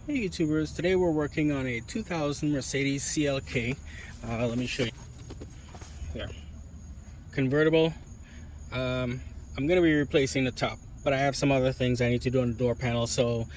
Hey YouTubers, today we're working on a 2000 Mercedes CLK. Let me show you here. Convertible. I'm going to be replacing the top, but I have some other things I need to do on the door panel. So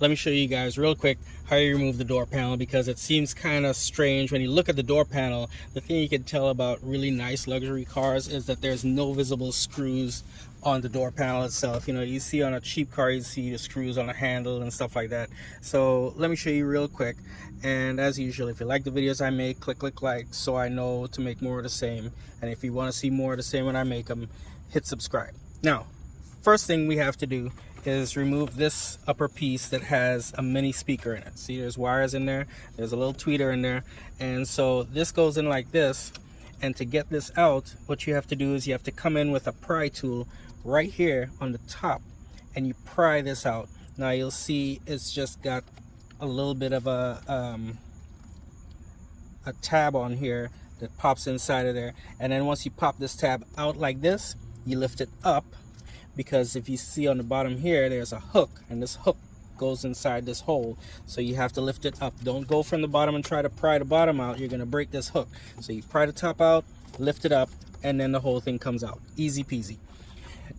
let me show you guys real quick how you remove the door panel, because it seems kind of strange when you look at the door panel. The thing you can tell about really nice luxury cars is that there's no visible screws on the door panel itself. You know, you see on a cheap car, you see the screws on the handle and stuff like that. So let me show you real quick. And as usual, if you like the videos I make, click like so I know to make more of the same. And if you want to see more of the same when I make them, hit subscribe. Now, first thing we have to do is remove this upper piece that has a mini speaker in it. See, there's wires in there, there's a little tweeter in there, and so this goes in like this. And to get this out, what you have to do is you have to come in with a pry tool right here on the top, and you pry this out. Now you'll see it's just got a little bit of a tab on here that pops inside of there, and then once you pop this tab out like this, you lift it up, because if you see on the bottom here, there's a hook, and this hook goes inside this hole, so you have to lift it up. Don't go from the bottom and try to pry the bottom out. You're going to break this hook. So you pry the top out, lift it up, and then the whole thing comes out. Easy peasy.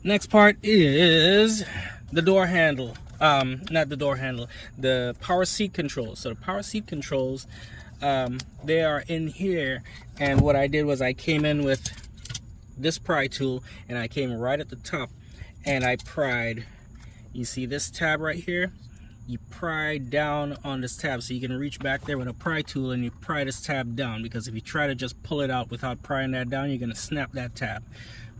Next part is the door handle. Not the door handle, the power seat controls. So the power seat controls, they are in here, and what I did was I came in with this pry tool, and I came right at the top, and I pried. You see this tab right here? You pry down on this tab, so you can reach back there with a pry tool and you pry this tab down, because if you try to just pull it out without prying that down, you're going to snap that tab.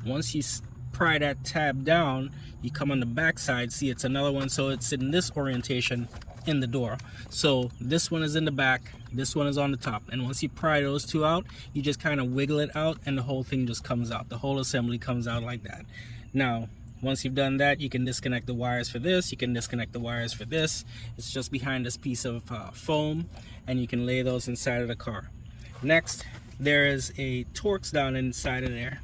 Once you pry that tab down, you come on the back side. See, it's another one, so it's in this orientation in the door. So this one is in the back, this one is on the top, and once you pry those two out, you just kind of wiggle it out, and the whole thing just comes out. The whole assembly comes out like that. Now once you've done that, you can disconnect the wires for this, you can disconnect the wires for this. It's just behind this piece of foam, and you can lay those inside of the car. Next, there is a Torx down inside of there.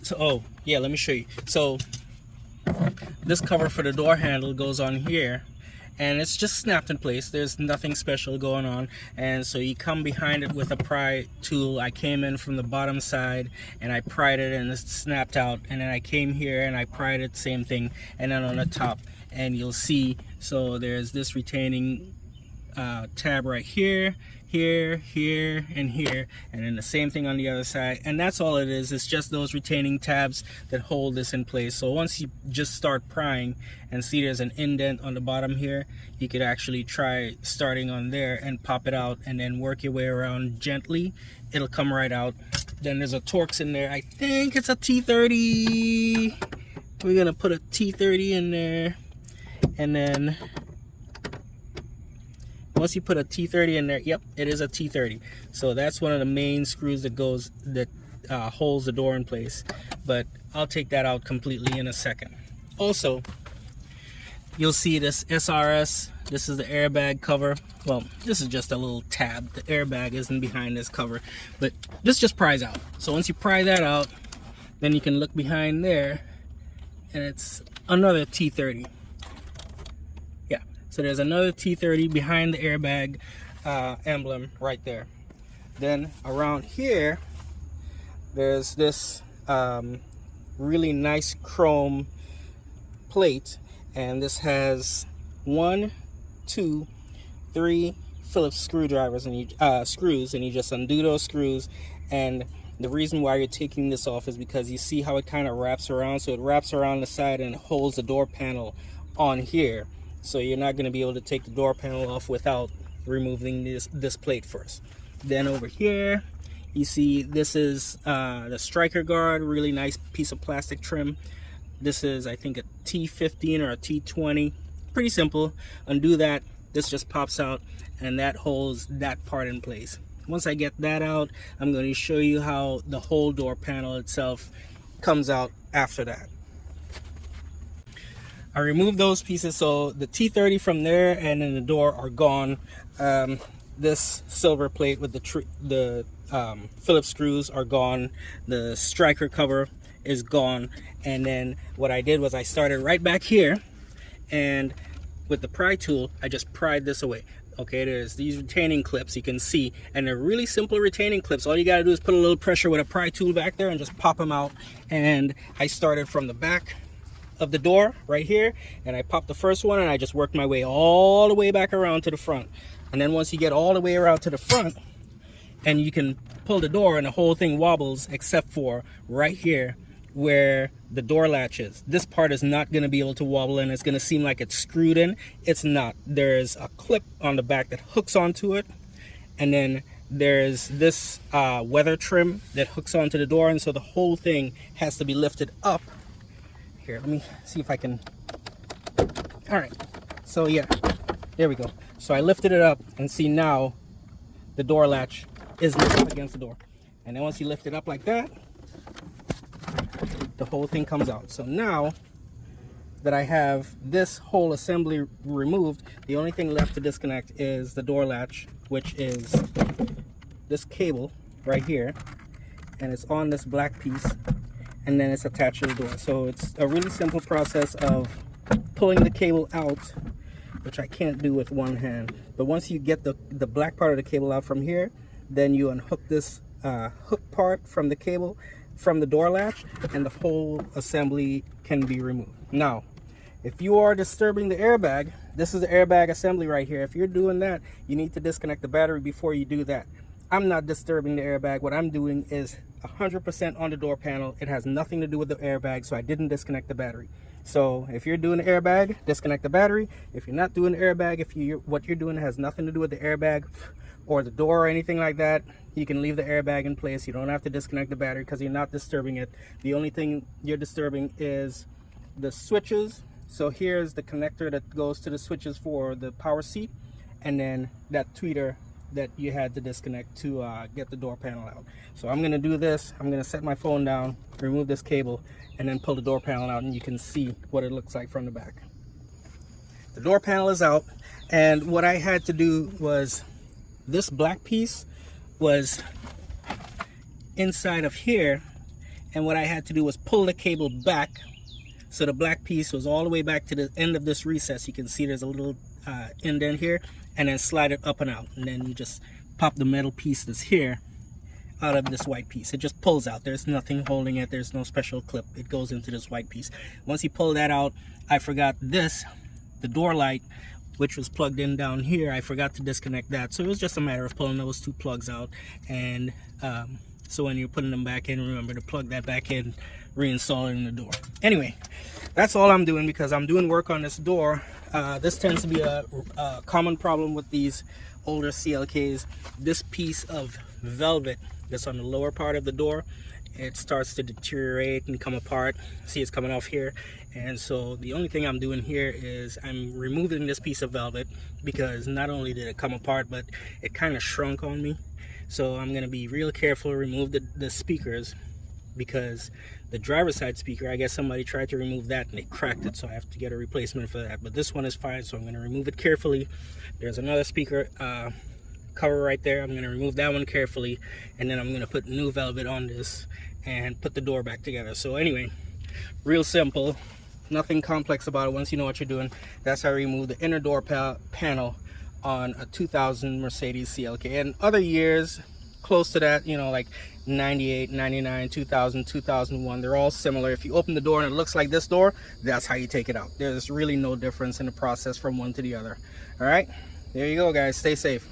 So, oh yeah, let me show you. So this cover for the door handle goes on here, and it's just snapped in place. There's nothing special going on, and so you come behind it with a pry tool. I came in from the bottom side and I pried it, and it snapped out, and then I came here and I pried it, same thing, and then on the top, and you'll see, so there's this retaining tab right here, here, and here, and then the same thing on the other side, and that's all it is. It's just those retaining tabs that hold this in place. So once you just start prying and see there's an indent on the bottom here, you could actually try starting on there and pop it out, and then work your way around gently. It'll come right out. Then there's a Torx in there. I think it's a T30. We're gonna put a T30 in there, and then once you put a T30 in there, yep, it is a T30. So that's one of the main screws that holds the door in place. But I'll take that out completely in a second. Also, you'll see this SRS. This is the airbag cover. Well, this is just a little tab. The airbag isn't behind this cover, but this just pries out. So once you pry that out, then you can look behind there, and it's another T30. So there's another T30 behind the airbag emblem right there. Then around here, there's this really nice chrome plate, and this has 1, 2, 3 Phillips screwdrivers and screws, and you just undo those screws. And the reason why you're taking this off is because you see how it kind of wraps around. So it wraps around the side and holds the door panel on here. So you're not going to be able to take the door panel off without removing this plate first. Then over here, you see this is the striker guard, really nice piece of plastic trim. This is, I think, a T15 or a T20. Pretty simple. Undo that. This just pops out, and that holds that part in place. Once I get that out, I'm going to show you how the whole door panel itself comes out after that. I removed those pieces, so the T30 from there and then the door are gone. This silver plate with the Phillips screws are gone. The striker cover is gone. And then what I did was I started right back here, and with the pry tool, I just pried this away. Okay, there's these retaining clips you can see, and they're really simple retaining clips. All you got to do is put a little pressure with a pry tool back there and just pop them out. And I started from the back of the door right here, and I popped the first one, and I just worked my way all the way back around to the front. And then once you get all the way around to the front, and you can pull the door, and the whole thing wobbles except for right here where the door latch is. This part is not going to be able to wobble, and it's going to seem like it's screwed in. It's not. There's a clip on the back that hooks onto it, and then there's this weather trim that hooks onto the door, and so the whole thing has to be lifted up. Here, let me see if I can. All right, so yeah, there we go. So I lifted it up, and see now the door latch is lifted up against the door. And then once you lift it up like that, the whole thing comes out. So now that I have this whole assembly removed, the only thing left to disconnect is the door latch, which is this cable right here, and it's on this black piece, and then it's attached to the door. So it's a really simple process of pulling the cable out, which I can't do with one hand. But once you get the black part of the cable out from here, then you unhook this hook part from the cable from the door latch, and the whole assembly can be removed. Now, if you are disturbing the airbag, this is the airbag assembly right here. If you're doing that, you need to disconnect the battery before you do that. I'm not disturbing the airbag. What I'm doing is 100% on the door panel. It has nothing to do with the airbag, so I didn't disconnect the battery. So if you're doing the airbag, disconnect the battery. If you're not doing the airbag, what you're doing has nothing to do with the airbag or the door or anything like that, you can leave the airbag in place. You don't have to disconnect the battery because you're not disturbing it. The only thing you're disturbing is the switches. So here's the connector that goes to the switches for the power seat, and then that tweeter that you had to disconnect to get the door panel out. So I'm going to do this. I'm going to set my phone down, remove this cable, and then pull the door panel out, and you can see what it looks like from the back. The door panel is out, and what I had to do was, this black piece was inside of here, and what I had to do was pull the cable back, so the black piece was all the way back to the end of this recess. You can see there's a little indent here, and then slide it up and out, and then you just pop the metal piece that's here out of this white piece. It just pulls out. There's nothing holding it. There's no special clip. It goes into this white piece. Once you pull that out, I forgot this, the door light, which was plugged in down here. I forgot to disconnect that, so it was just a matter of pulling those two plugs out. And so when you're putting them back in, remember to plug that back in, reinstall it in the door. Anyway, that's all I'm doing because I'm doing work on this door. This tends to be a common problem with these older CLKs. This piece of velvet that's on the lower part of the door, it starts to deteriorate and come apart. See, it's coming off here. And so the only thing I'm doing here is I'm removing this piece of velvet, because not only did it come apart, but it kind of shrunk on me. So I'm going to be real careful to remove the speakers, because the driver's side speaker, I guess somebody tried to remove that and they cracked it, so I have to get a replacement for that. But this one is fine, so I'm going to remove it carefully. There's another speaker cover right there. I'm going to remove that one carefully, and then I'm going to put new velvet on this and put the door back together. So anyway, real simple, nothing complex about it. Once you know what you're doing, that's how I remove the inner door panel on a 2000 Mercedes CLK. And other years close to that, you know, like 98, 99, 2000, 2001, they're all similar. If you open the door and it looks like this door, that's how you take it out. There's really no difference in the process from one to the other. All right, there you go, guys. Stay safe.